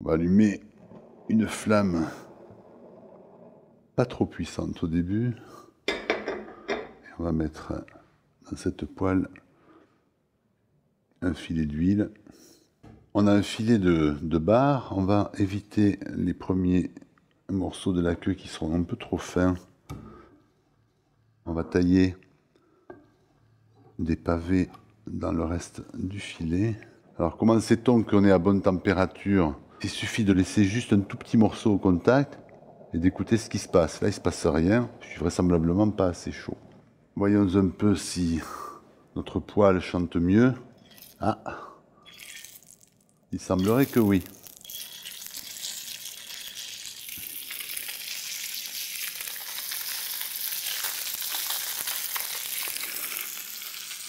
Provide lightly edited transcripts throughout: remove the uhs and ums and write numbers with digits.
va allumer une flamme pas trop puissante au début. Et on va mettre dans cette poêle un filet d'huile. On a un filet de bar. On va éviter les premiers morceaux de la queue qui seront un peu trop fins. On va tailler des pavés dans le reste du filet. Alors comment sait-on qu'on est à bonne température? Il suffit de laisser juste un tout petit morceau au contact et d'écouter ce qui se passe. Là, il ne se passe rien. Je suis vraisemblablement pas assez chaud. Voyons un peu si notre poêle chante mieux. Ah, il semblerait que oui.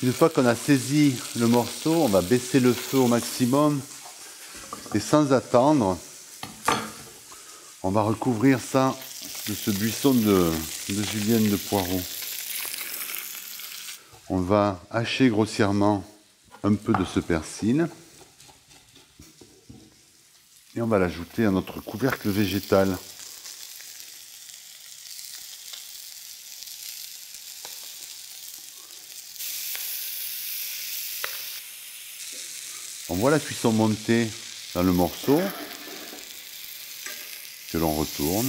Une fois qu'on a saisi le morceau, on va baisser le feu au maximum et sans attendre, on va recouvrir ça de ce buisson de julienne de poireaux. On va hacher grossièrement un peu de ce persil et on va l'ajouter à notre couvercle végétal. On voit la cuisson monter dans le morceau que l'on retourne.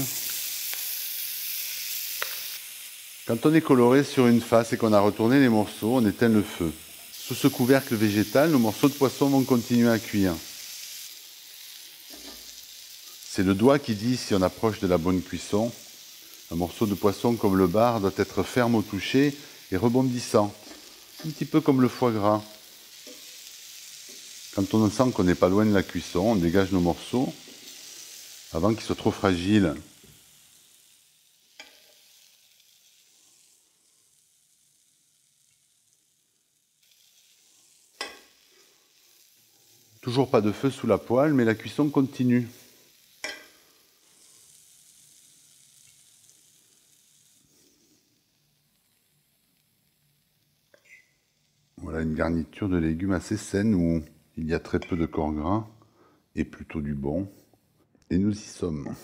Quand on est coloré sur une face et qu'on a retourné les morceaux, on éteint le feu. Sous ce couvercle végétal, nos morceaux de poisson vont continuer à cuire. C'est le doigt qui dit si on approche de la bonne cuisson. Un morceau de poisson comme le bar doit être ferme au toucher et rebondissant, un petit peu comme le foie gras. Quand on sent qu'on n'est pas loin de la cuisson, on dégage nos morceaux avant qu'ils soient trop fragiles. Toujours pas de feu sous la poêle, mais la cuisson continue. Voilà une garniture de légumes assez saine où il y a très peu de corps gras et plutôt du bon. Et nous y sommes.